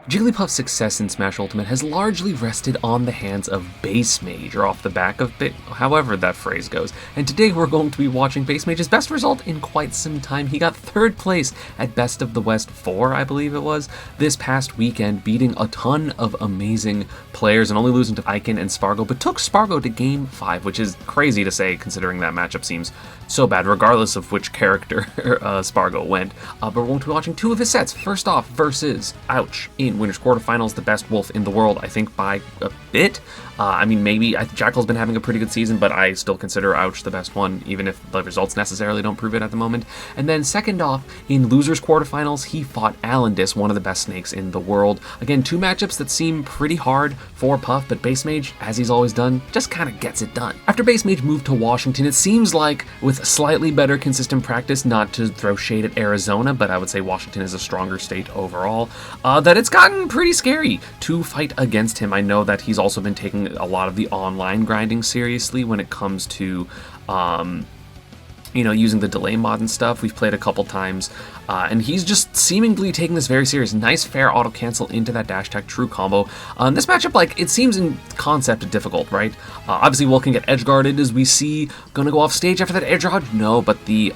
Jigglypuff's success in Smash Ultimate has largely rested on the hands of Bassmage, or off the back of however that phrase goes. And today we're going to be watching Bassmage's best result in quite some time. He got 3rd place at Best of the West 4, I believe it was, this past weekend, beating a ton of amazing players and only losing to Icon and Spargo, but took Spargo to Game 5, which is crazy to say considering that matchup seems so bad, regardless of which character Spargo went. But we're going to be watching 2 of his sets. First off, versus Ouch in Winners Quarterfinals, the best wolf in the world, I think by a bit. I mean, maybe Jackal's been having a pretty good season, but I still consider Ouch the best one, even if the results necessarily don't prove it at the moment. And then second off, in Losers Quarterfinals, he fought Allenis, one of the best snakes in the world. Again, 2 matchups that seem pretty hard for Puff, but Bassmage, as he's always done, just kind of gets it done. After Bassmage moved to Washington, it seems like with slightly better consistent practice, not to throw shade at Arizona, but I would say Washington is a stronger state overall, that it's gotten pretty scary to fight against him. I know that he's also been taking a lot of the online grinding seriously when it comes to using the delay mod and stuff. We've played a couple times, and he's just seemingly taking this very serious. Nice fair auto cancel into that dash attack true combo. This matchup, it seems in concept difficult, right? Obviously, Wolf can get edge guarded, as we see. Gonna go off stage after that edge dodge? No, but the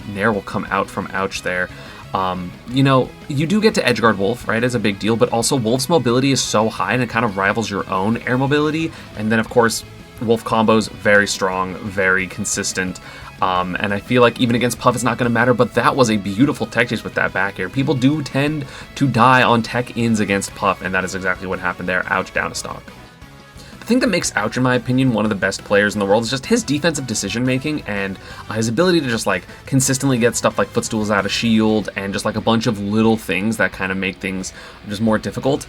Nair will come out from Ouch there. You do get to edgeguard Wolf, right, as a big deal, but also Wolf's mobility is so high and it kind of rivals your own air mobility. And then, of course, Wolf combos, very strong, very consistent. And I feel like even against Puff, it's not going to matter, but that was a beautiful tech chase with that back air. People do tend to die on tech ins against Puff, and that is exactly what happened there. Ouch, down to stock. The thing that makes Ouch, in my opinion, one of the best players in the world is just his defensive decision-making and his ability to just, consistently get stuff like footstools out of shield and just, a bunch of little things that kind of make things just more difficult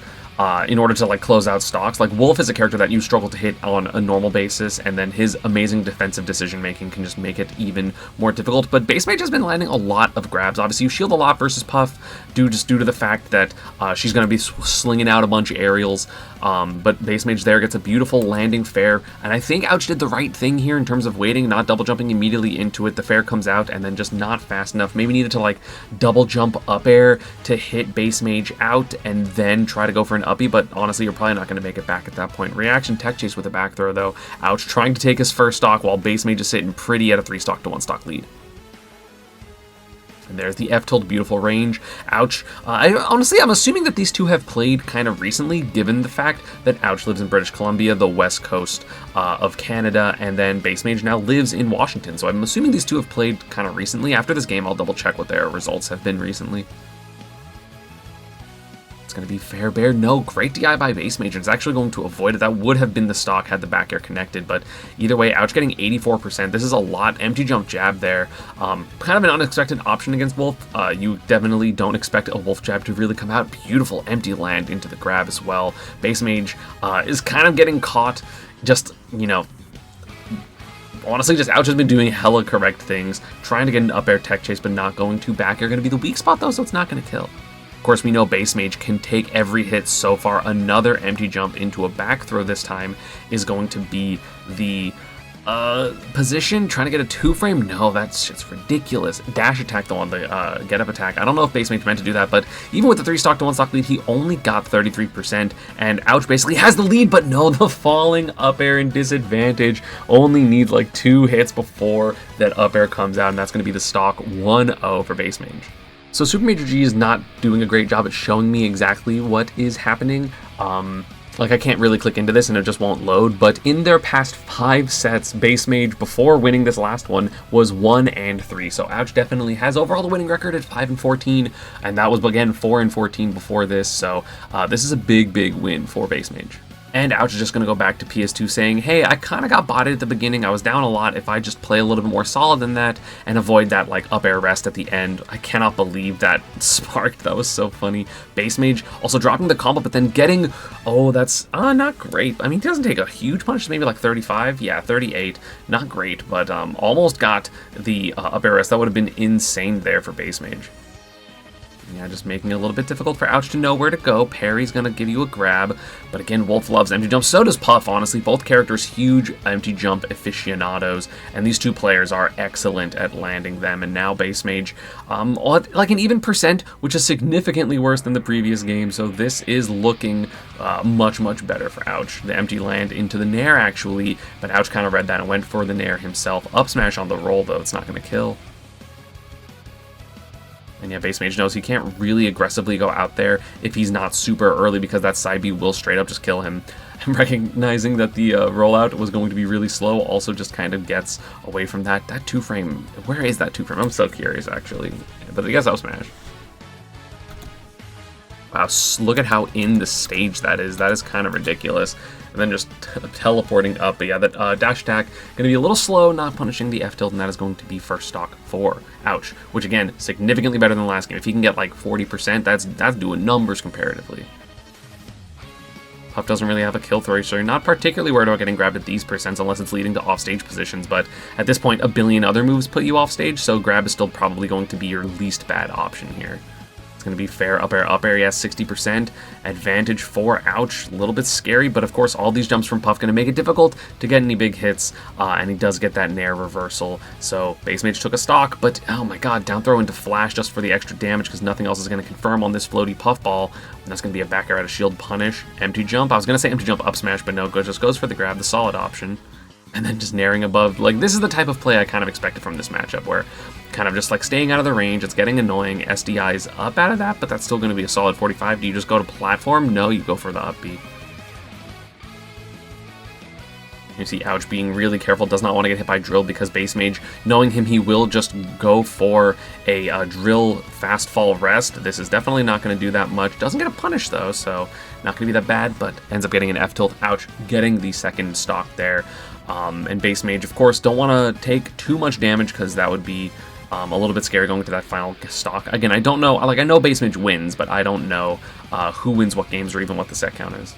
in order to, close out stocks. Wolf is a character that you struggle to hit on a normal basis, and then his amazing defensive decision-making can just make it even more difficult. But Bassmage has been landing a lot of grabs. Obviously, you shield a lot versus Puff, due to the fact that she's going to be slinging out a bunch of aerials, but Bassmage there gets a beautiful landing fair, and I think Ouch did the right thing here in terms of waiting, not double jumping immediately into it. The fair comes out, and then just not fast enough. Maybe needed to, double jump up air to hit Bassmage out, and then try to go for an uppy, but honestly, you're probably not going to make it back at that point. Reaction tech chase with a back throw, though. Ouch trying to take his first stock while Bassmage is sitting pretty at a 3 stock to 1 stock lead. And there's the F-tilt, beautiful range. Ouch. I'm assuming that these two have played kind of recently, given the fact that Ouch lives in British Columbia, the west coast of Canada, and then Bassmage now lives in Washington. So I'm assuming these two have played kind of recently. After this game, I'll double check what their results have been recently. It's going to be fair bear. No, great DI by Bassmage. It's actually going to avoid it. That would have been the stock had the back air connected, but either way, Ouch getting 84%. This is a lot. Empty jump jab there. Kind of an unexpected option against Wolf. You definitely don't expect a Wolf jab to really come out. Beautiful empty land into the grab as well. Bassmage is kind of getting caught just, honestly, just Ouch has been doing hella correct things, trying to get an up air tech chase, but not going to. Back air going to be the weak spot, though, so it's not going to kill. Of course, we know Bassmage can take every hit so far. Another empty jump into a back throw this time is going to be the position. Trying to get a 2-frame? No, that's just ridiculous. Dash attack, though, on the get up attack. I don't know if Bassmage meant to do that, but even with the 3 stock to 1 stock lead, he only got 33%, and Ouch basically has the lead, but no, the falling up air and disadvantage. Only need 2 hits before that up air comes out, and that's going to be the stock 1-0 for Bassmage. So Super Major G is not doing a great job at showing me exactly what is happening. I can't really click into this and it just won't load, but in their past 5 sets, Bassmage, before winning this last one, was 1-3. So Ouch definitely has overall the winning record at 5-14, and that was, again, 4-14 before this, so this is a big, big win for Bassmage. And Ouch is just going to go back to PS2 saying, hey, I kind of got botted at the beginning. I was down a lot. If I just play a little bit more solid than that and avoid that up air rest at the end. I cannot believe that sparked. That was so funny. Bassmage also dropping the combo, but then getting, that's not great. I mean, he doesn't take a huge punch, maybe 35. Yeah, 38. Not great, but almost got the up air rest. That would have been insane there for Bassmage. Yeah, just making it a little bit difficult for Ouch to know where to go. Parry's going to give you a grab. But again, Wolf loves empty jump. So does Puff, honestly. Both characters, huge empty jump aficionados. And these two players are excellent at landing them. And now Bassmage, like an even percent, which is significantly worse than the previous game. So this is looking much, much better for Ouch. The empty land into the Nair, actually. But Ouch kind of read that and went for the Nair himself. Up smash on the roll, though. It's not going to kill. And yeah, Bassmage knows he can't really aggressively go out there if he's not super early, because that side B will straight up just kill him. And recognizing that the rollout was going to be really slow also just kind of gets away from that. That 2-frame, where is that 2-frame? I'm so curious, actually. But I guess I'll smash. Wow, look at how in the stage that is. That is kind of ridiculous. And then just teleporting up. But yeah, that dash attack going to be a little slow, not punishing the F tilt, and that is going to be first stock for Ouch. Which again, significantly better than the last game. If he can get like 40%, that's doing numbers comparatively. Puff doesn't really have a kill throw, so you're not particularly worried about getting grabbed at these percents unless it's leading to offstage positions. But at this point, a billion other moves put you offstage, so grab is still probably going to be your least bad option here. It's going to be fair up air, yes, 60%. Advantage for Ouch, a little bit scary, but of course all these jumps from Puff going to make it difficult to get any big hits, and he does get that Nair reversal. So Bassmage took a stock, but oh my god, down throw into Flash just for the extra damage because nothing else is going to confirm on this floaty Puff ball. And that's going to be a back air out of shield punish. Empty jump, I was going to say empty jump up smash, but no, just goes for the grab, the solid option. And then just nairing above. Like, this is the type of play I kind of expected from this matchup, where kind of just like staying out of the range, it's getting annoying. SDI's up out of that, but that's still going to be a solid 45. Do you just go to platform? No, you go for the up B. You see Ouch being really careful, does not want to get hit by Drill, because Bassmage, knowing him, he will just go for a Drill fast fall rest. This is definitely not going to do that much. Doesn't get a punish though, so not going to be that bad, but ends up getting an F tilt. Ouch getting the second stock there. And Bassmage, of course, don't want to take too much damage because that would be a little bit scary going to that final stock. Again, I don't know, like I know Bassmage wins, but I don't know who wins what games or even what the set count is.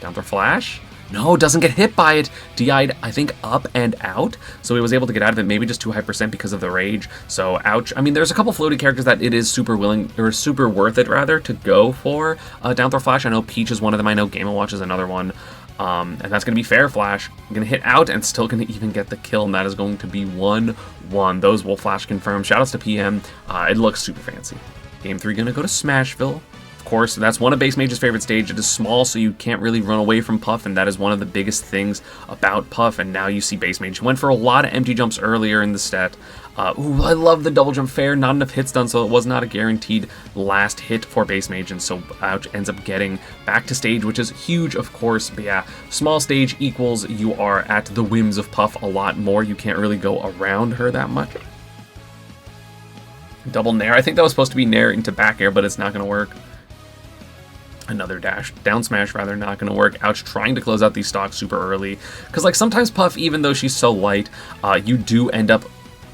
Down throw Flash? No, doesn't get hit by it. DI'd, I think, up and out, so he was able to get out of it, maybe just too high percent because of the rage. So Ouch. I mean, there's a couple floaty characters that it is super worth it, rather, to go for down throw Flash. I know Peach is one of them. I know Game & Watch is another one. And that's going to be fair Flash. Going to hit out and still going to even get the kill, and that is going to be 1-1. Those will Flash confirm. Shoutouts to PM. It looks super fancy. Game 3 going to go to Smashville. Of course, that's one of Bassmage's favorite stage. It is small, so you can't really run away from Puff, and that is one of the biggest things about Puff. And now you see Bassmage went for a lot of empty jumps earlier in the set. Ooh, I love the double jump fair. Not enough hits done, so it was not a guaranteed last hit for Bassmage, and so Ouch ends up getting back to stage, which is huge, of course. But yeah, small stage equals you are at the whims of Puff a lot more. You can't really go around her that much. Double Nair. I think that was supposed to be Nair into back air, but it's not going to work. Another dash, down smash rather, not going to work. Ouch trying to close out these stocks super early. Because like sometimes Puff, even though she's so light, you do end up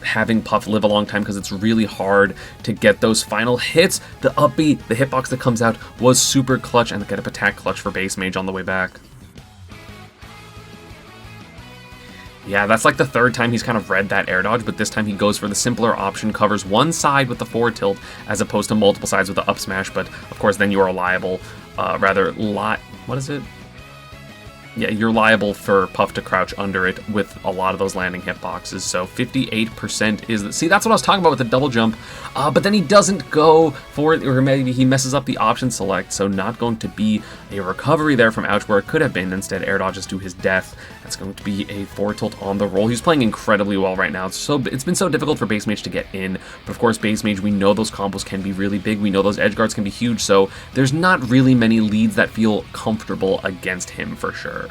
having Puff live a long time because it's really hard to get those final hits. The up B, the hitbox that comes out was super clutch, and the get up attack clutch for Bassmage on the way back. Yeah, that's like the third time he's kind of read that air dodge, but this time he goes for the simpler option, covers one side with the forward tilt as opposed to multiple sides with the up smash, but of course then you are liable, what is it? Yeah, you're liable for Puff to crouch under it with a lot of those landing hitboxes, so 58% is... See, that's what I was talking about with the double jump, but then he doesn't go for it, or maybe he messes up the option select, so not going to be a recovery there from Ouch where it could have been. Instead, air dodges to his death. That's going to be a forward tilt on the roll. He's playing incredibly well right now. It's been so difficult for Bassmage to get in, but of course, Bassmage, we know those combos can be really big. We know those edge guards can be huge, so there's not really many leads that feel comfortable against him for sure.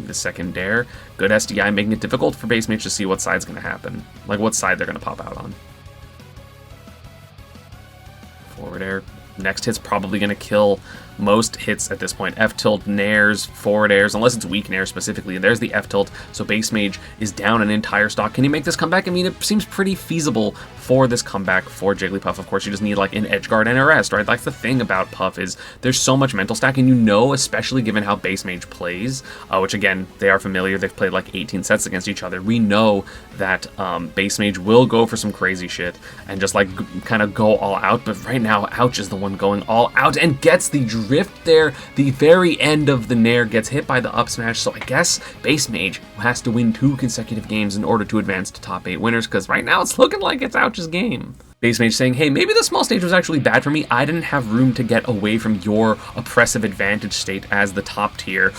The second dare. Good SDI, making it difficult for Bassmage to see what side's going to happen. Like what side they're going to pop out on. Forward air. Next hit's probably going to kill most hits at this point. F tilt, nairs, forward airs, unless it's weak nair specifically. And there's the F tilt, so Bassmage is down an entire stock. Can he make this comeback? I mean, it seems pretty feasible for this comeback for Jigglypuff. Of course, you just need like an edge guard and a rest, right? That's the thing about Puff is there's so much mental stack, and you know, especially given how Bassmage plays, which again, they are familiar. They've played like 18 sets against each other. We know that Bassmage will go for some crazy shit and just like kind of go all out, but right now, Ouch is the one going all out and gets the drift there. The very end of the nair gets hit by the up smash, so I guess Bassmage has to win 2 consecutive games in order to advance to top 8 winners, because right now it's looking like it's Ouch's game. Bassmage saying, hey, maybe the small stage was actually bad for me. I didn't have room to get away from your oppressive advantage state as the top tier.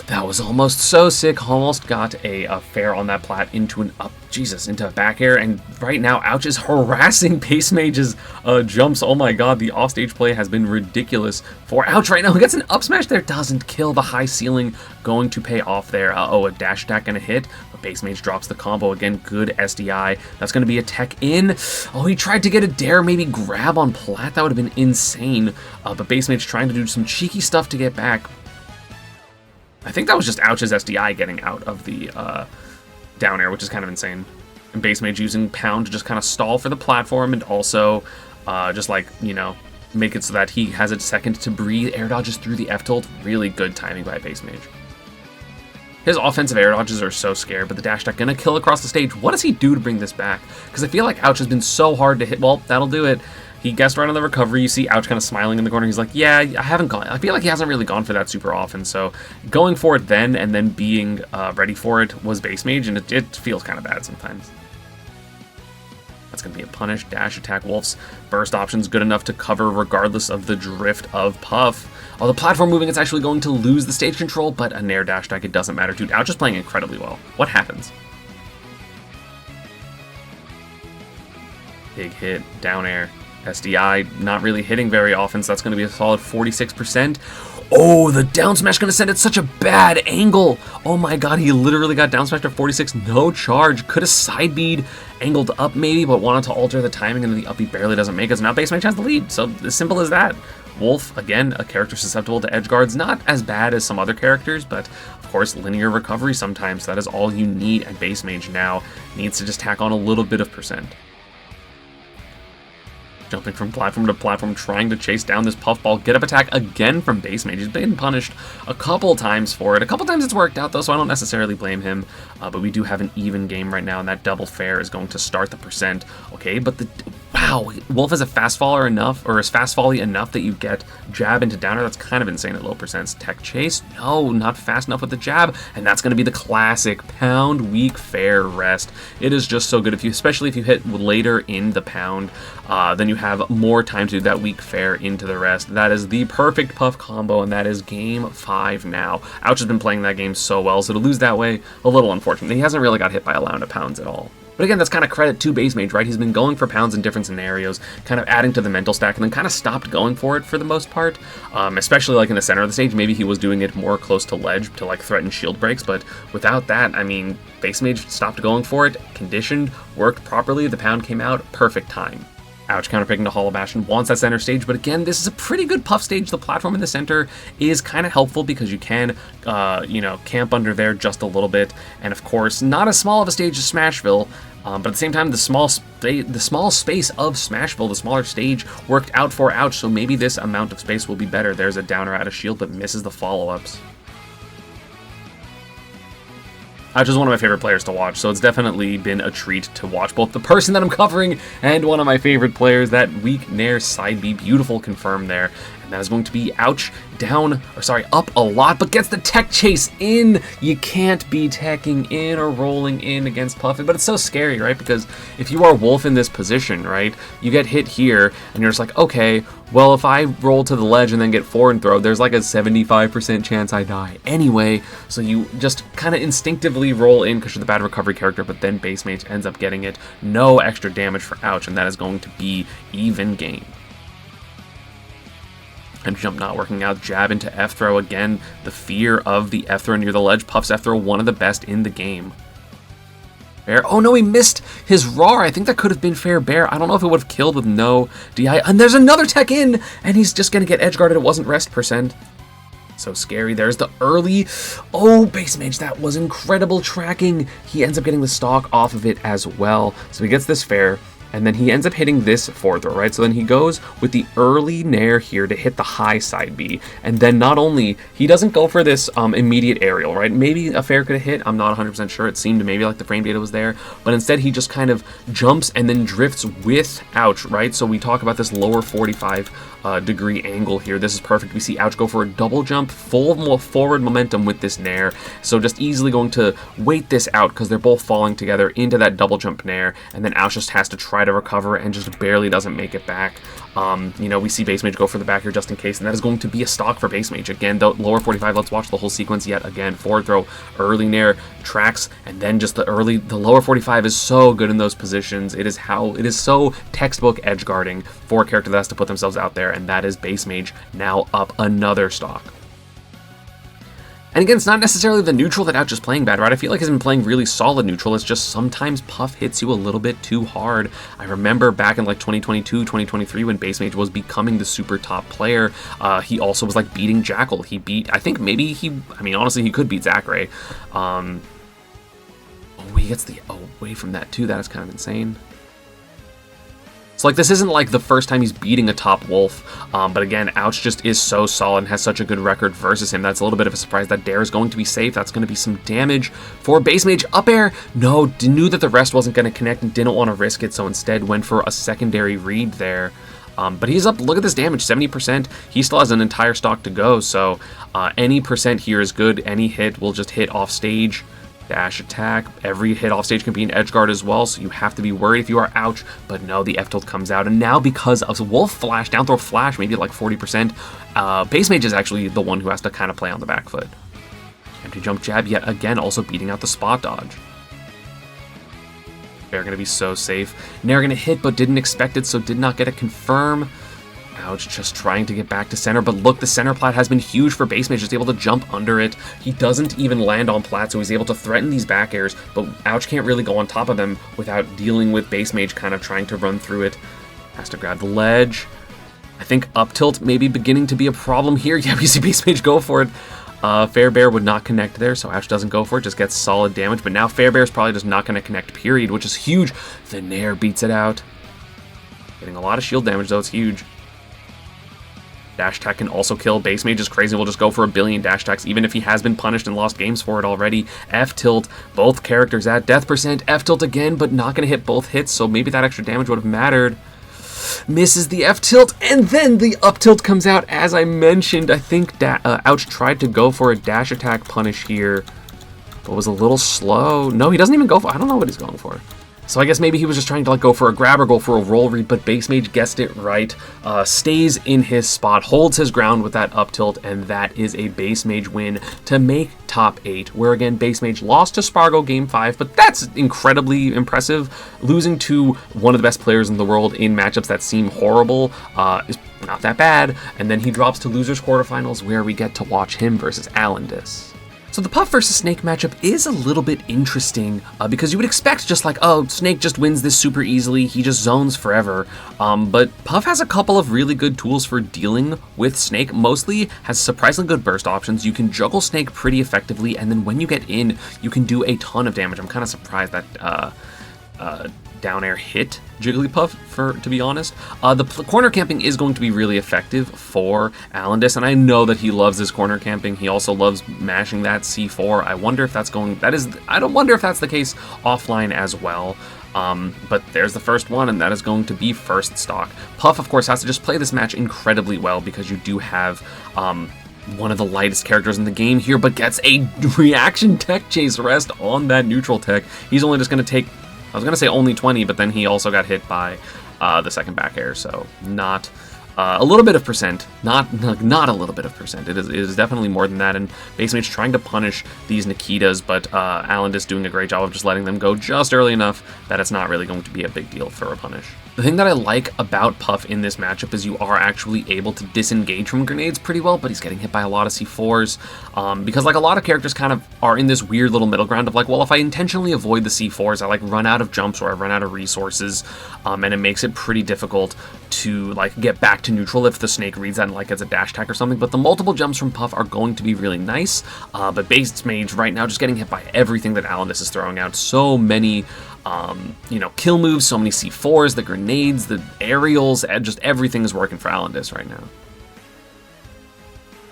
That was almost so sick. Almost got a fair on that plat into an up, Jesus, into a back air. And right now, Ouch is harassing Bassmage's jumps. Oh my god, the offstage play has been ridiculous for Ouch right now. He gets an up smash there, doesn't kill. The high ceiling going to pay off there. A dash attack and a hit. But Bassmage drops the combo again. Good SDI. That's going to be a tech in. Oh, he tried to get a dare, maybe grab on plat. That would have been insane. But Bassmage trying to do some cheeky stuff to get back. I think that was just Ouch's SDI getting out of the down air, which is kind of insane. And Bassmage using pound to just kind of stall for the platform and also just like, you know, make it so that he has a second to breathe. Air dodges through the F tilt. Really good timing by Bassmage. His offensive air dodges are so scared, but the dash attack gonna kill across the stage. What does he do to bring this back? Because I feel like Ouch has been so hard to hit. Well, that'll do it. He guessed right on the recovery. You see Ouch kind of smiling in the corner. He's like, yeah, I haven't gone. I feel like he hasn't really gone for that super often. So going for it then and then being ready for it was Bassmage, and it feels kind of bad sometimes. That's going to be a punish, dash attack. Wolf's burst option's good enough to cover regardless of the drift of Puff. Oh, the platform moving, it's actually going to lose the stage control, but a nair dash attack, it doesn't matter. Dude, Ouch is playing incredibly well. What happens? Big hit, down air. SDI not really hitting very often, so that's going to be a solid 46%. Oh, the down smash going to send it such a bad angle. Oh my god, he literally got down smashed at 46, no charge. Could have side bead angled up maybe, but wanted to alter the timing, and the up B barely doesn't make it. So now Bassmage has the lead, so as simple as that. Wolf, again, a character susceptible to edge guards, not as bad as some other characters, but of course linear recovery sometimes. That is all you need, and Bassmage now needs to just tack on a little bit of percent. Jumping from platform to platform, trying to chase down this puffball. Get up attack again from Bassmage. He's been punished a couple times for it. A couple times it's worked out though, so I don't necessarily blame him. But we do have an even game right now, and that double fair is going to start the percent. Okay, but wow, Wolf is a fast faller enough, or is fast volley enough that you get jab into downer. That's kind of insane at low percents. Tech chase, no, not fast enough with the jab, and that's going to be the classic pound weak fair rest. It is just so good if you, especially if you hit later in the pound, then you have more time to do that weak fair into the rest. That is the perfect Puff combo, and that is game 5 now. Ouch has been playing that game so well, so to lose that way, a little unfortunate. He hasn't really got hit by a round of pounds at all. But again, that's kind of credit to Bassmage, right? He's been going for pounds in different scenarios, kind of adding to the mental stack, and then kind of stopped going for it for the most part. Especially like in the center of the stage, maybe he was doing it more close to ledge to like threaten shield breaks, but without that, I mean, Bassmage stopped going for it, conditioned, worked properly, the pound came out, perfect time. Ouch, counterpicking to Hollow Bastion, wants that center stage, but again, this is a pretty good Puff stage. The platform in the center is kind of helpful because you can, you know, camp under there just a little bit, and of course, not as small of a stage as Smashville, but at the same time, the small space of Smashville, the smaller stage, worked out for Ouch, so maybe this amount of space will be better. There's a downer out of shield, but misses the follow-ups. Ouch is one of my favorite players to watch, so it's definitely been a treat to watch both the person that I'm covering and one of my favorite players. That weak nair side B, beautiful confirm there. And that is going to be Ouch down, or sorry, up a lot, but gets the tech chase in. You can't be teching in or rolling in against Puffin, but it's so scary, right? Because if you are Wolf in this position, right, you get hit here, and you're just like, okay, well, if I roll to the ledge and then get forward throw, there's like a 75% chance I die anyway, so you just kind of instinctively roll in because you're the bad recovery character, but then Bassmage ends up getting it. No extra damage for Ouch, and that is going to be even game. And jump not working out, jab into F throw again. The fear of the F throw near the ledge. Puff's F throw, one of the best in the game. Bear. Oh no, he missed his roar. I think that could have been fair bear. I don't know if it would have killed with no DI. And there's another tech in, and he's just going to get edge guarded. It wasn't rest percent. So scary. There's the early. Oh, Bassmage, that was incredible tracking. He ends up getting the stock off of it as well. So he gets this fair. And then he ends up hitting this forward throw, right? So then he goes with the early nair here to hit the high side B. And then not only, he doesn't go for this immediate aerial, right? Maybe a fair could have hit. I'm not 100% sure. It seemed maybe like the frame data was there. But instead, he just kind of jumps and then drifts with Ouch, right? So we talk about this lower 45 degree angle here. This is perfect. We see Ouch go for a double jump, full forward momentum with this nair. So just easily going to wait this out because they're both falling together into that double jump nair. And then Ouch just has to try to recover and just barely doesn't make it back. You know, we see Bassmage go for the back here just in case, and that is going to be a stock for Bassmage. Again, the lower 45, let's watch the whole sequence yet again. Forward throw, early nair, tracks, and then just the lower 45 is so good in those positions. It is so textbook edge guarding for a character that has to put themselves out there, and that is Bassmage now up another stock. And again, it's not necessarily the neutral that Ouch is playing bad, right? I feel like he's been playing really solid neutral. It's just sometimes Puff hits you a little bit too hard. I remember back in like 2022, 2023 when Bassmage was becoming the super top player, he also was like beating Jackal. He beat, I think maybe honestly, he could beat Zachary. Oh, he gets the away from that too. That is kind of insane. So like this isn't like the first time he's beating a top wolf, but again, Ouch just is so solid and has such a good record versus him. That's a little bit of a surprise. That dare is going to be safe. That's going to be some damage for Bassmage. Up air, no, knew that the rest wasn't going to connect and didn't want to risk it, so instead went for a secondary read there. But he's up, look at this damage, 70%. He still has an entire stock to go, so any percent here is good. Any hit will just hit off stage. Dash attack. Every hit off stage can be an edge guard as well, so you have to be worried if you are Ouch. But no, the F tilt comes out, and now because of Wolf Flash, down throw flash, maybe like 40%, Bassmage is actually the one who has to kind of play on the back foot. Empty jump jab yet again, also beating out the spot dodge. They're going to be so safe. Nair going to hit, but didn't expect it, so did not get a confirm. Ouch, just trying to get back to center, but look, the center plat has been huge for Bassmage, just able to jump under it. He doesn't even land on plat, so he's able to threaten these back airs, but Ouch can't really go on top of them without dealing with Bassmage kind of trying to run through it. Has to grab the ledge. I think up tilt may be beginning to be a problem here. Yeah, we see Bassmage go for it. Fair Bear would not connect there, so Ouch doesn't go for it, just gets solid damage, but now Fair Bear's probably just not going to connect, period, which is huge. The Nair beats it out. Getting a lot of shield damage, though, it's huge. Dash tech can also kill. Bassmage is crazy. We'll just go for a billion dash techs, even if he has been punished and lost games for it already. F tilt, both characters at death percent. F tilt again, but not going to hit both hits, so maybe that extra damage would have mattered. Misses the F tilt, and then the up tilt comes out. As I mentioned, I think Ouch tried to go for a dash attack punish here, but was a little slow. No, he doesn't even go for I don't know what he's going for. So I guess maybe he was just trying to like go for a grab or go for a roll read, but Bassmage guessed it right, stays in his spot, holds his ground with that up tilt, and that is a Bassmage win to make top 8, where again, Bassmage lost to Spargo game 5, but that's incredibly impressive. Losing to one of the best players in the world in matchups that seem horrible is not that bad, and then he drops to losers quarterfinals, where we get to watch him versus Allenis. So the Puff versus Snake matchup is a little bit interesting because you would expect just like, oh, Snake just wins this super easily, he just zones forever. But Puff has a couple of really good tools for dealing with Snake. Mostly has surprisingly good burst options. You can juggle Snake pretty effectively, and then when you get in, you can do a ton of damage. I'm kind of surprised that down air hit Jigglypuff, to be honest. The corner camping is going to be really effective for Allenis, and I know that he loves his corner camping. He also loves mashing that C4. I wonder if that's I don't wonder if that's the case offline as well. But there's the first one, and that is going to be first stock. Puff, of course, has to just play this match incredibly well because you do have one of the lightest characters in the game here, but gets a reaction tech chase rest on that neutral tech. He's only just going to take, I was going to say only 20, but then he also got hit by the second back air, so not a little bit of percent, not a little bit of percent. It is definitely more than that, and Bassmage trying to punish these Nikitas, but Allenis doing a great job of just letting them go just early enough that it's not really going to be a big deal for a punish. The thing that I like about Puff in this matchup is you are actually able to disengage from grenades pretty well, but he's getting hit by a lot of C4s, because like a lot of characters kind of are in this weird little middle ground of like, well, if I intentionally avoid the C4s, I like run out of jumps or I run out of resources, and it makes it pretty difficult to like get back to neutral if the snake reads that and like as a dash attack or something. But the multiple jumps from Puff are going to be really nice, but Bassmage right now just getting hit by everything that Allenis is throwing out. So many you know, kill moves, so many C4s, the grenades, the aerials, and just everything is working for Allenis right now.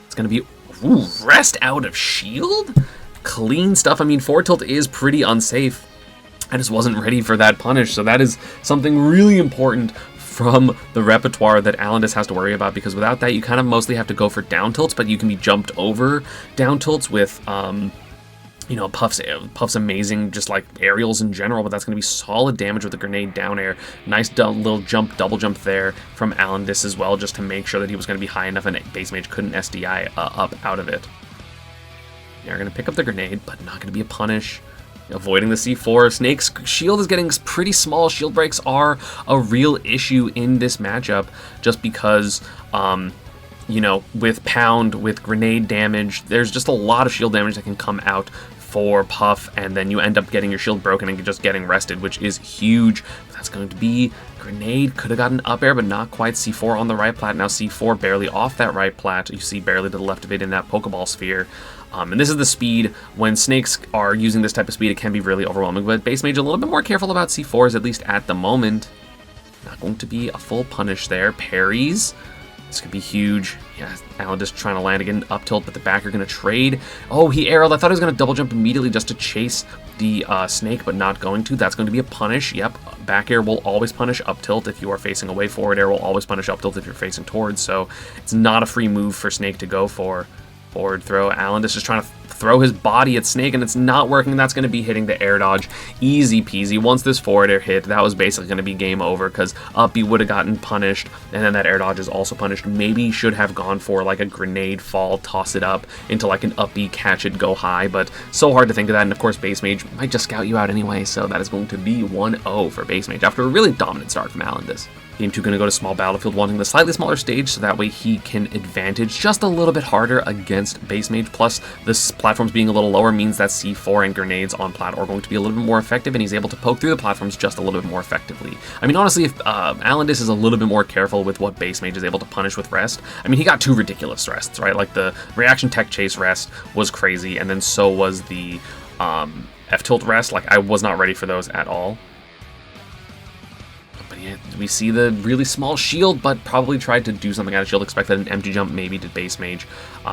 It's going to be, ooh, rest out of shield? Clean stuff. I mean, forward tilt is pretty unsafe. I just wasn't ready for that punish, so that is something really important from the repertoire that Allenis has to worry about, because without that, you kind of mostly have to go for down tilts, but you can be jumped over down tilts with, you know, Puff's amazing, just like aerials in general, but that's going to be solid damage with the grenade down air. Nice little jump, double jump there from Allenis as well, just to make sure that he was going to be high enough and Bassmage couldn't SDI up out of it. They're going to pick up the grenade, but not going to be a punish. Avoiding the C4. Snake's shield is getting pretty small. Shield breaks are a real issue in this matchup, just because, you know, with pound, with grenade damage, there's just a lot of shield damage that can come out for Puff, and then you end up getting your shield broken and just getting rested, which is huge. That's going to be grenade. Could have gotten up air, but not quite. C4 on the right plat. Now C4 barely off that right plat. You see barely to the left of it in that Pokeball sphere. And this is the speed. When snakes are using this type of speed, it can be really overwhelming, but Bassmage a little bit more careful about C4s, at least at the moment. Not going to be a full punish there. Parries. This could be huge. Yeah, Alan just trying to land again, up tilt, but the back are going to trade. Oh, he arrowed. I thought he was going to double jump immediately just to chase the snake, but not going to. That's going to be a punish. Yep, back air will always punish up tilt if you are facing away. Forward air will always punish up tilt if you're facing towards, so it's not a free move for snake to go for. Forward throw. Alan is just trying to throw his body at snake, and it's not working. That's going to be hitting the air dodge. Easy peasy. Once this forward air hit, that was basically going to be game over, because up he would have gotten punished, and then that air dodge is also punished. Maybe he should have gone for like a grenade fall, toss it up into like an up B, catch it, go high, but so hard to think of that. And of course Bassmage might just scout you out anyway, so that is going to be 1-0 for Bassmage after a really dominant start from Allenis. Game 2 going to go to small battlefield, wanting the slightly smaller stage, so that way he can advantage just a little bit harder against Bassmage. Plus, this platforms being a little lower means that C4 and grenades on plat are going to be a little bit more effective, and he's able to poke through the platforms just a little bit more effectively. I mean, honestly, if Allenis is a little bit more careful with what Bassmage is able to punish with rest, I mean, he got two ridiculous rests, right? Like the reaction tech chase rest was crazy, and then so was the F-tilt rest. Like, I was not ready for those at all. Yeah, we see the really small shield, but probably tried to do something out of shield. Expected an empty jump maybe to Bassmage,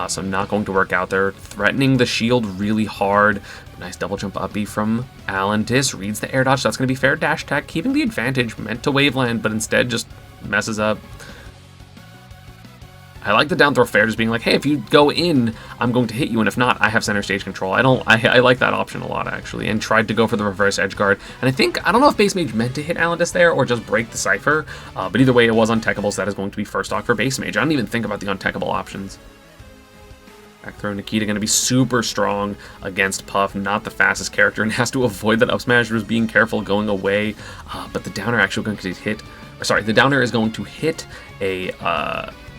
so not going to work out there. Threatening the shield really hard. Nice double jump up B from Allenis. Reads the air dodge, so that's going to be fair dash attack, keeping the advantage. Meant to waveland, but instead just messes up. I like the down throw fair, just being like, hey, if you go in, I'm going to hit you, and if not, I have center stage control. I like that option a lot, actually, and tried to go for the reverse edge guard. And I don't know if Bassmage meant to hit Allenis there or just break the Cypher, but either way, it was untechable, so that is going to be first stock for Bassmage. I don't even think about the untechable options. Back throw Nikita going to be super strong against Puff, not the fastest character, and has to avoid that up smash, was being careful going away, but the downer actually going to hit, the downer is going to hit a,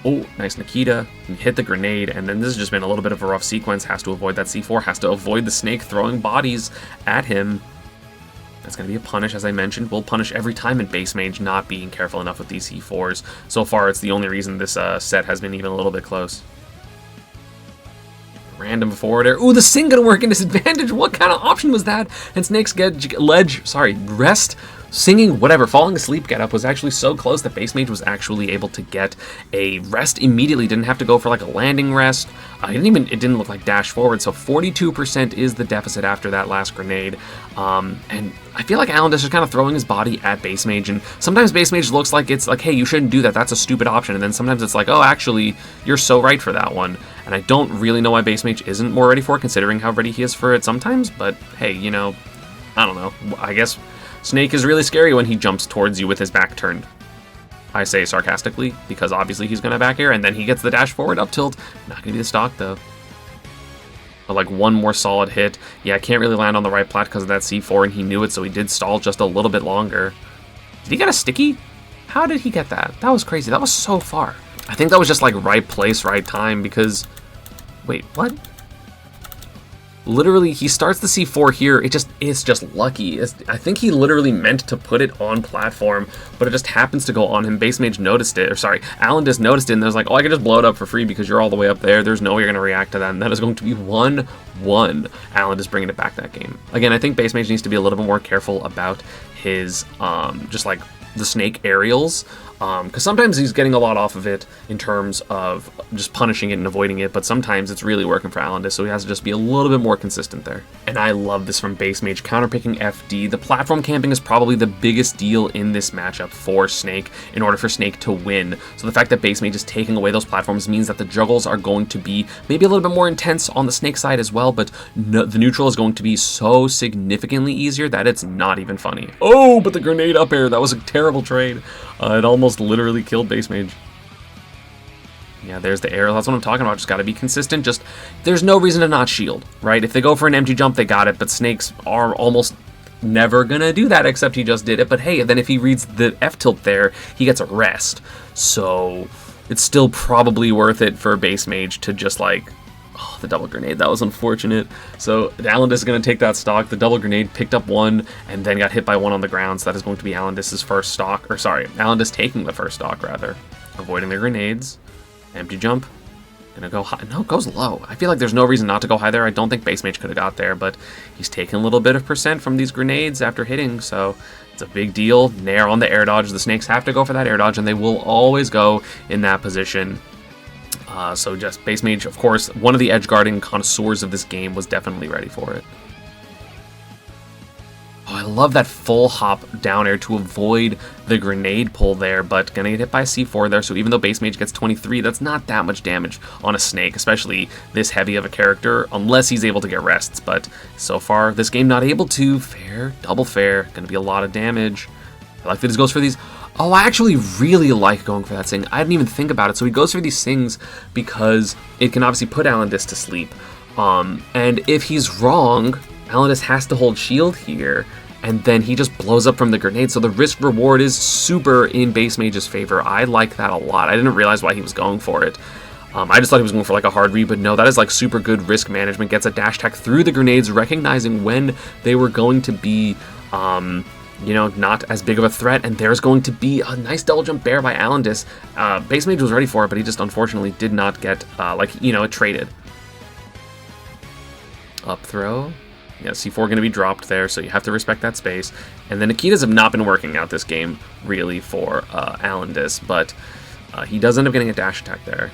oh, nice Nikita, hit the grenade, and then this has just been a little bit of a rough sequence. Has to avoid that C4, has to avoid the snake throwing bodies at him. That's going to be a punish, as I mentioned. We'll punish every time in Bassmage not being careful enough with these C4s. So far, it's the only reason this set has been even a little bit close. Random forward air. Ooh, the sing gonna work in his advantage. What kind of option was that? And Snake's rest, singing, whatever, falling asleep get up was actually so close that Bassmage was actually able to get a rest immediately. Didn't have to go for like a landing rest. It didn't look like dash forward. So 42% is the deficit after that last grenade. And I feel like Alan is just kind of throwing his body at Bassmage, and sometimes Bassmage looks like it's like, hey, you shouldn't do that. That's a stupid option. And then sometimes it's like, oh, actually, you're so right for that one. And I don't really know why Bassmage isn't more ready for it, considering how ready he is for it sometimes. But hey, you know, I don't know. I guess Snake is really scary when he jumps towards you with his back turned. I say sarcastically, because obviously he's going to back air, and then he gets the dash forward up tilt. Not going to be the stock, though. But like one more solid hit. Yeah, I can't really land on the right plat because of that C4, and he knew it, so he did stall just a little bit longer. Did he get a sticky? How did he get that? That was crazy. That was so far. I think that was just like right place, right time, because... Wait, what? Literally, he starts the C4 here. It's just lucky. I think he literally meant to put it on platform, but it just happens to go on him. Bassmage noticed it, or sorry, Allenis noticed it, and was like, oh, I can just blow it up for free because you're all the way up there. There's no way you're going to react to that, and that is going to be 1-1. Allenis bringing it back that game. Again, I think Bassmage needs to be a little bit more careful about his, just like, the snake aerials, because sometimes he's getting a lot off of it in terms of just punishing it and avoiding it, but sometimes it's really working for Allenis, so he has to just be a little bit more consistent there. And I love this from Bassmage, counterpicking FD. The platform camping is probably the biggest deal in this matchup for Snake in order for Snake to win. So the fact that Bassmage is taking away those platforms means that the juggles are going to be maybe a little bit more intense on the Snake side as well, but no, the neutral is going to be so significantly easier that it's not even funny. Oh, but the grenade up air, that was a terrible trade. It almost literally killed Bassmage. Yeah, there's the air. That's what I'm talking about. Just got to be consistent. Just, there's no reason to not shield, right? If they go for an empty jump, they got it, but Snakes are almost never going to do that, except he just did it. But hey, then if he reads the F-tilt there, he gets a rest. So it's still probably worth it for Bassmage to just like... Oh, the double grenade, that was unfortunate. So Allenis is going to take that stock. The double grenade picked up one and then got hit by one on the ground. So that is going to be Allenis' first stock. Or sorry, Allenis taking the first stock, rather. Avoiding the grenades. Empty jump. Gonna go high. No, it goes low. I feel like there's no reason not to go high there. I don't think Bassmage could have got there, but he's taking a little bit of percent from these grenades after hitting. So it's a big deal. Nair on the air dodge. The Snakes have to go for that air dodge, and they will always go in that position. So just Bassmage, of course, one of the edge guarding connoisseurs of this game, was definitely ready for it. Oh, I love that full hop down air to avoid the grenade pull there, but gonna get hit by C4 there, so even though Bassmage gets 23, that's not that much damage on a Snake, especially this heavy of a character, unless he's able to get rests, but so far, this game not able to. Fair, double fair, gonna be a lot of damage. I like that this goes for these... Oh, I actually really like going for that Sing. I didn't even think about it. So he goes for these Sings because it can obviously put Allenis to sleep. And if he's wrong, Allenis has to hold shield here, and then he just blows up from the grenade. So the risk reward is super in Bassmage's favor. I like that a lot. I didn't realize why he was going for it. I just thought he was going for like a hard read, but no, that is like super good risk management. Gets a dash attack through the grenades, recognizing when they were going to be... you know, not as big of a threat, and there's going to be a nice double jump bear by Allenis. Bassmage was ready for it, but he just unfortunately did not get, it traded. Up throw. Yeah, C4 going to be dropped there, so you have to respect that space. And the Nikitas have not been working out this game, really, for Allenis, but he does end up getting a dash attack there.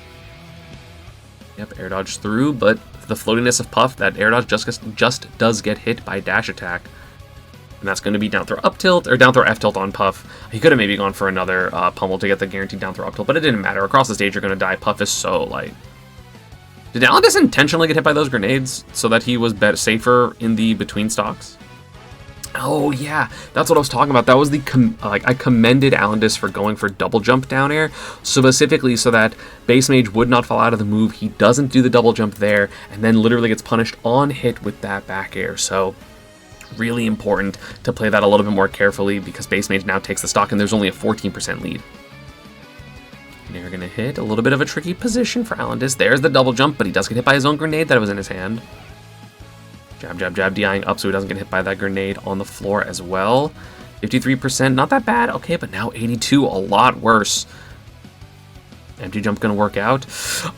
Yep, air dodge through, but the floatiness of Puff, that air dodge just does get hit by dash attack. And that's going to be down throw up tilt, or down throw F tilt on Puff. He could have maybe gone for another pummel to get the guaranteed down throw up tilt, but it didn't matter. Across the stage, you're going to die. Puff is so light. Did Allenis intentionally get hit by those grenades so that he was safer in the between stocks? Oh yeah, that's what I was talking about. That was the I commended Allenis for going for double jump down air, specifically so that Bassmage would not fall out of the move. He doesn't do the double jump there, and then literally gets punished on hit with that back air. So really important to play that a little bit more carefully because Bassmage now takes the stock and there's only a 14% lead. They're going to hit a little bit of a tricky position for Allenis. There's the double jump, but he does get hit by his own grenade that was in his hand. Jab, jab, jab, DIing up so he doesn't get hit by that grenade on the floor as well. 53%, not that bad. Okay, but now 82, a lot worse. Empty jump going to work out.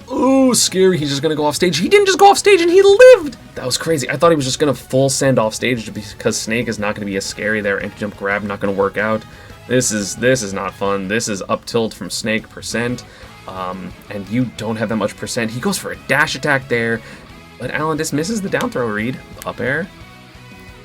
Oh, scary. He's just going to go off stage. He didn't just go off stage and he lived. That was crazy. I thought he was just going to full send off stage because Snake is not going to be as scary there. Empty jump grab not going to work out. This is not fun. This is up tilt from Snake percent. And you don't have that much percent. He goes for a dash attack there, but Allenis misses the down throw read. Up air.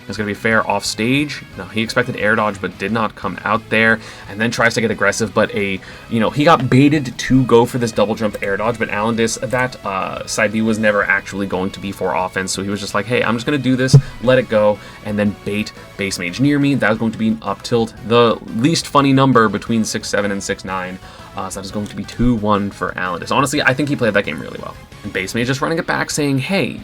It's going to be fair off stage. No, he expected air dodge, but did not come out there. And then tries to get aggressive, but he got baited to go for this double jump air dodge. But Allenis, that side B was never actually going to be for offense. So he was just like, hey, I'm just going to do this, let it go, and then bait Bassmage near me. That was going to be an up tilt, the least funny number between 6-7 and 6-9. So that is going to be 2-1 for Allenis. Honestly, I think he played that game really well. And Bassmage just running it back saying, hey,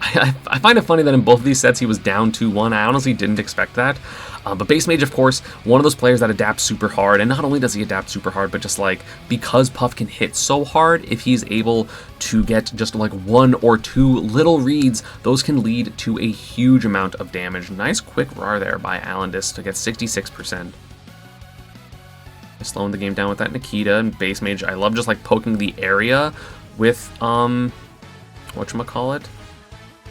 I find it funny that in both of these sets he was down 2-1. I honestly didn't expect that. But Bassmage, of course, one of those players that adapts super hard. And not only does he adapt super hard, but just like, because Puff can hit so hard, if he's able to get just like 1 or 2 little reads, those can lead to a huge amount of damage. Nice quick RAR there by Allenis to get 66%. Slowing the game down with that Nikita and Bassmage. I love just like poking the area with whatchamacallit,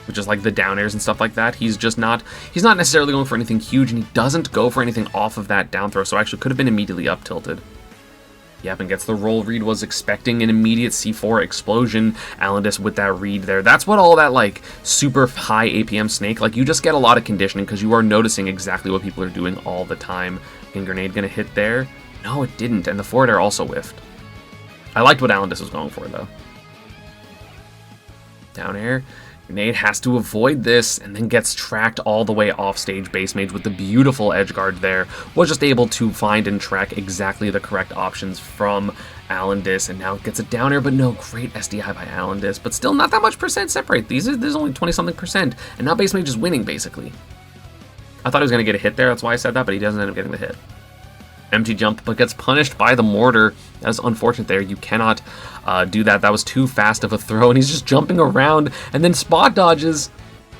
which is like the down airs and stuff like that. He's not necessarily going for anything huge, and he doesn't go for anything off of that down throw, so actually could have been immediately up tilted. Yep, and gets the roll read, was expecting an immediate C4 explosion. Allenis with that read there. That's what all that like super high APM snake, like you just get a lot of conditioning because you are noticing exactly what people are doing all the time. And grenade gonna hit there. No, it didn't, and the forward air also whiffed. I liked what Allenis was going for, though. Down air. Grenade has to avoid this, and then gets tracked all the way off stage. Bassmage with the beautiful edge guard there was just able to find and track exactly the correct options from Allenis, and now gets a down air, but no, great SDI by Allenis, but still not that much percent separate. There's only 20-something%, and now Bassmage is winning, basically. I thought he was going to get a hit there, that's why I said that, but he doesn't end up getting the hit. Empty jump, but gets punished by the mortar. That's unfortunate there. You cannot do that. That was too fast of a throw, and he's just jumping around and then spot dodges.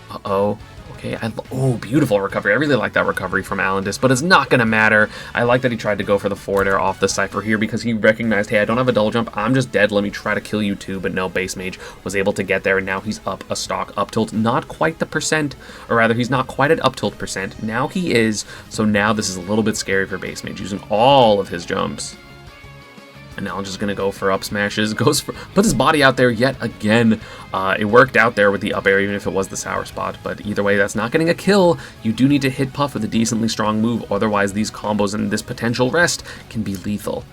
Uh-oh. Okay, oh, beautiful recovery. I really like that recovery from Allenis, but it's not going to matter. I like that he tried to go for the forward air off the Cypher here because he recognized, hey, I don't have a double jump. I'm just dead. Let me try to kill you too. But no, Bassmage was able to get there, and now he's up a stock. Up tilt, not quite the percent, or rather, he's not quite at up tilt percent. Now he is, so now this is a little bit scary for Bassmage, using all of his jumps. And now I'm just going to go for up smashes. Puts his body out there yet again. It worked out there with the up air, even if it was the sour spot. But either way, that's not getting a kill. You do need to hit Puff with a decently strong move. Otherwise, these combos and this potential rest can be lethal.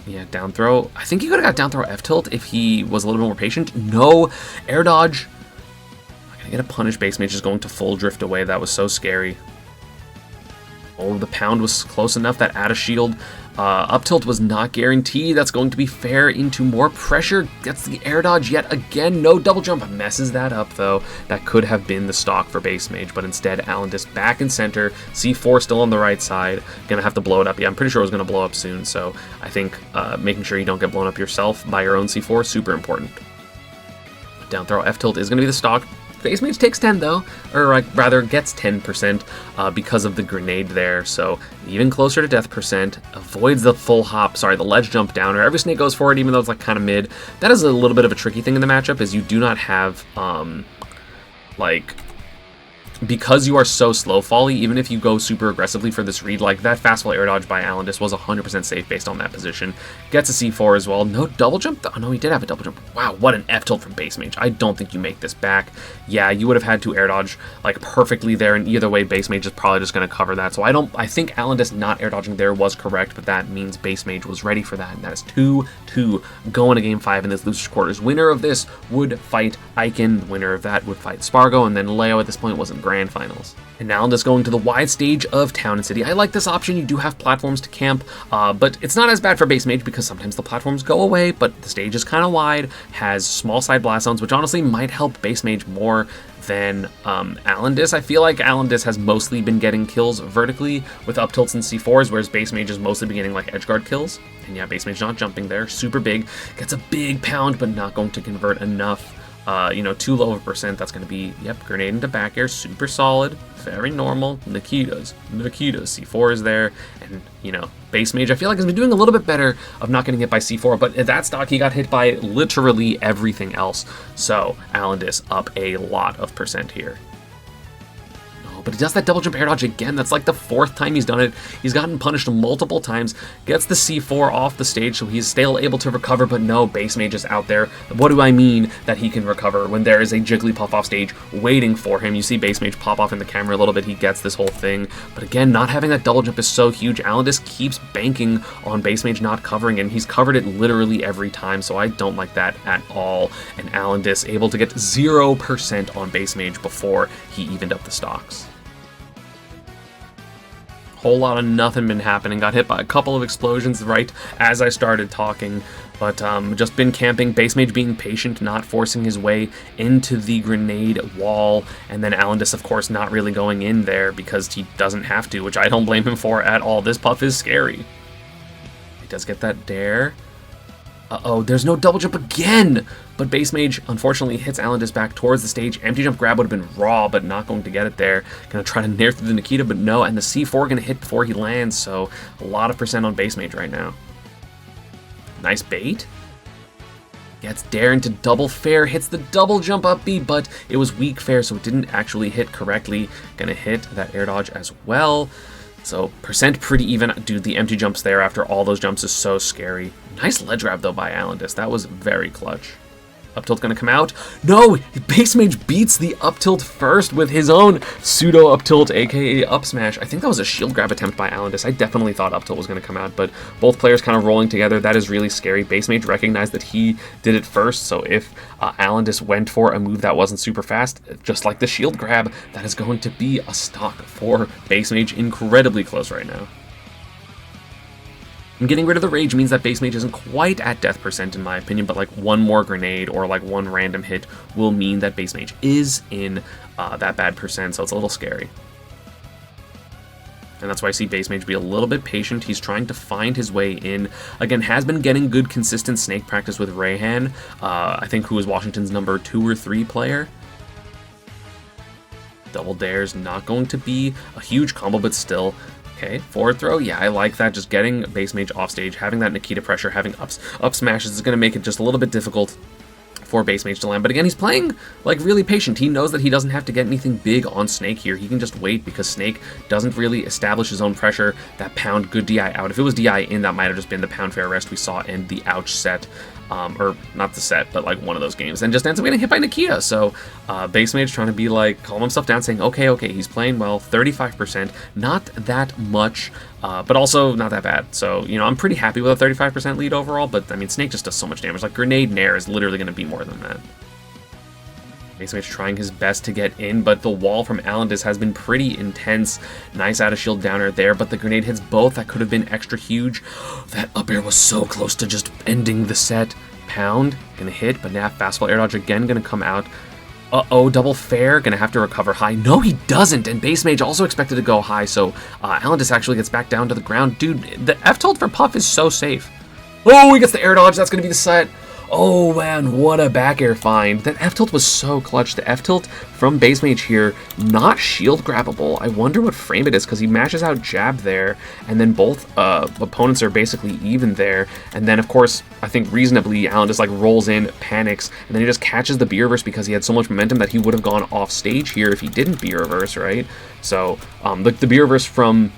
Yeah, down throw. I think he could have got down throw F tilt if he was a little bit more patient. No. Air dodge. I'm going to get a punish. Bassmage is going to full drift away. That was so scary. Oh, the pound was close enough. That out of shield. Up tilt was not guaranteed. That's going to be fair into more pressure. Gets the air dodge yet again. No double jump. Messes that up, though. That could have been the stock for Bassmage, but instead, Allenis back in center. C4 still on the right side. Gonna have to blow it up. Yeah, I'm pretty sure it was gonna blow up soon, so I think making sure you don't get blown up yourself by your own C4 is super important. Down throw F tilt is gonna be the stock. Bassmage takes 10 though, or rather gets 10% because of the grenade there, so even closer to death percent, avoids the full hop, the ledge jump downer. Every snake goes for it, even though it's like kind of mid. That is a little bit of a tricky thing in the matchup, is you do not have, because you are so slow folly, even if you go super aggressively for this read, like that fast fall air dodge by Allenis was 100% safe based on that position. Gets a C4 as well. No double jump? Oh no, he did have a double jump. Wow, what an F tilt from Bassmage. I don't think you make this back. Yeah, you would have had to air dodge like perfectly there, and either way, Bassmage is probably just going to cover that. So I think Allenis not air dodging there was correct, but that means Bassmage was ready for that, and that is 2-2 going to Game 5 in this loser's quarters. Winner of this would fight Icon. Winner of that would fight Spargo, and then Leo at this point was in Grand Finals. And now I'm just going to the wide stage of Town and City. I like this option. You do have platforms to camp, but it's not as bad for Bassmage because sometimes the platforms go away, but the stage is kind of wide, has small side blast zones, which honestly might help Bassmage more than Allenis. I feel like Allenis has mostly been getting kills vertically with up tilts and C4s, whereas Bassmage is mostly been getting like edgeguard kills. And yeah, Bassmage not jumping there. Super big. Gets a big pound, but not going to convert enough. Too low of a percent. That's going to be, yep, grenade into back air. Super solid. Very normal. Nikitas. C4 is there. And, Bassmage, I feel like has been doing a little bit better of not getting hit by C4, but at that stock, he got hit by literally everything else. So, Allenis up a lot of percent here. No, but he does that double jump air dodge again. That's like the 4th time he's done it. He's gotten punished multiple times. Gets the C4 off the stage, so he's still able to recover, but no, Bassmage is out there. What do I mean that he can recover when there is a Jigglypuff off stage waiting for him? You see Bassmage pop off in the camera a little bit. He gets this whole thing. But again, not having that double jump is so huge. Allenis keeps banking on Bassmage not covering, and he's covered it literally every time, so I don't like that at all. And Allenis able to get 0% on Bassmage before he evened up the stocks. Whole lot of nothing been happening. Got hit by a couple of explosions right as I started talking, but just been camping. Bassmage being patient, not forcing his way into the grenade wall, and then Allenis, of course, not really going in there because he doesn't have to, which I don't blame him for at all. This Puff is scary. He does get that dare. Uh-oh, there's no double jump again! But Bassmage, unfortunately, hits Allenis back towards the stage. Empty jump grab would have been raw, but not going to get it there. Gonna try to nair through the Nikita, but no, and the C4 gonna hit before he lands, so a lot of percent on Bassmage right now. Nice bait. Gets dare into double fair, hits the double jump up B, but it was weak fair, so it didn't actually hit correctly. Gonna hit that air dodge as well. So percent pretty even. Dude, the empty jumps there after all those jumps is so scary. Nice ledge grab though by Allenis. That was very clutch. Up tilt gonna come out. No! Bassmage beats the up tilt first with his own pseudo up tilt, aka up smash. I think that was a shield grab attempt by Allenis. I definitely thought up tilt was gonna come out, but both players kind of rolling together. That is really scary. Bassmage recognized that he did it first, so if Allenis went for a move that wasn't super fast, just like the shield grab, that is going to be a stock for Bassmage. Incredibly close right now. And getting rid of the rage means that Bassmage isn't quite at death percent in my opinion, but like one more grenade or like one random hit will mean that Bassmage is in that bad percent, so it's a little scary. And that's why I see Bassmage be a little bit patient. He's trying to find his way in. Again, has been getting good consistent snake practice with Rayhan, I think who is Washington's number 2 or 3 player. Double dares, not going to be a huge combo, but still. Okay, forward throw, yeah, I like that. Just getting Bassmage off stage, having that Nikita pressure, having up smashes is going to make it just a little bit difficult for Bassmage to land. But again, he's playing like really patient. He knows that he doesn't have to get anything big on Snake here. He can just wait because Snake doesn't really establish his own pressure. That pound, good DI out. If it was DI in, that might have just been the pound fair rest we saw in the ouch set. Or not the set, but like one of those games, and just ends up getting hit by Nikita. So Bassmage trying to be like, calm himself down, saying, okay, he's playing well, 35%, not that much, but also not that bad. So, you know, I'm pretty happy with a 35% lead overall, but I mean, Snake just does so much damage. Like, Grenade Nair is literally going to be more than that. Bassmage trying his best to get in, but the wall from Allenis has been pretty intense. Nice out of shield downer there, but the grenade hits both. That could have been extra huge. That up air was so close to just ending the set. Pound, gonna hit, but now fastball air dodge again, gonna come out. Uh-oh, double fair, gonna have to recover high. No, he doesn't, and Bassmage also expected to go high, so Allenis actually gets back down to the ground. Dude, the F-tilt for Puff is so safe. Oh, he gets the air dodge, that's gonna be the set. Oh man, what a back air find. That F-tilt was so clutch. The F-tilt from Bassmage here, not shield grabbable. I wonder what frame it is, because he mashes out jab there, and then both opponents are basically even there. And then, of course, I think reasonably, Allen just like rolls in, panics, and then he just catches the B reverse because he had so much momentum that he would have gone off stage here if he didn't B reverse, right? So the B reverse from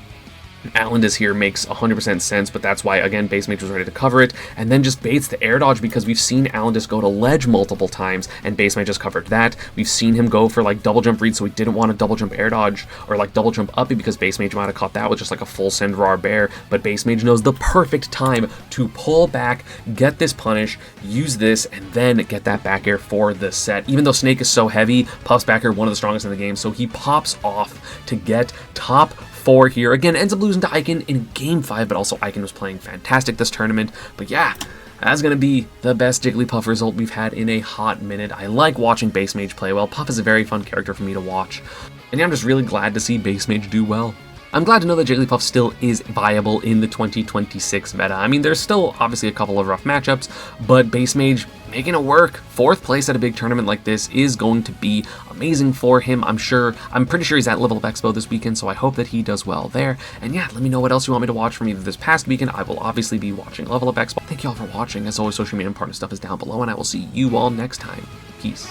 Allenis here makes 100% sense, but that's why, again, Bassmage was ready to cover it, and then just baits the air dodge because we've seen Allenis go to ledge multiple times, and Bassmage just covered that. We've seen him go for, like, double jump read, so he didn't want to double jump air dodge, or, like, double jump uppy because Bassmage might have caught that with just, like, a full send raw bear, but Bassmage knows the perfect time to pull back, get this punish, use this, and then get that back air for the set. Even though Snake is so heavy, Puff's back air one of the strongest in the game, so he pops off to get top 4 here. Again, ends up losing to Icon in Game 5, but also Icon was playing fantastic this tournament. But yeah, that's going to be the best Jigglypuff result we've had in a hot minute. I like watching Bassmage play well. Puff is a very fun character for me to watch. And yeah, I'm just really glad to see Bassmage do well. I'm glad to know that Jigglypuff still is viable in the 2026 meta. I mean, there's still obviously a couple of rough matchups, but Bassmage making it work. 4th place at a big tournament like this is going to be amazing for him. I'm pretty sure he's at Level Up Expo this weekend, so I hope that he does well there. And yeah, let me know what else you want me to watch from either this past weekend. I will obviously be watching Level Up Expo. Thank you all for watching. As always, social media and partner stuff is down below, and I will see you all next time. Peace.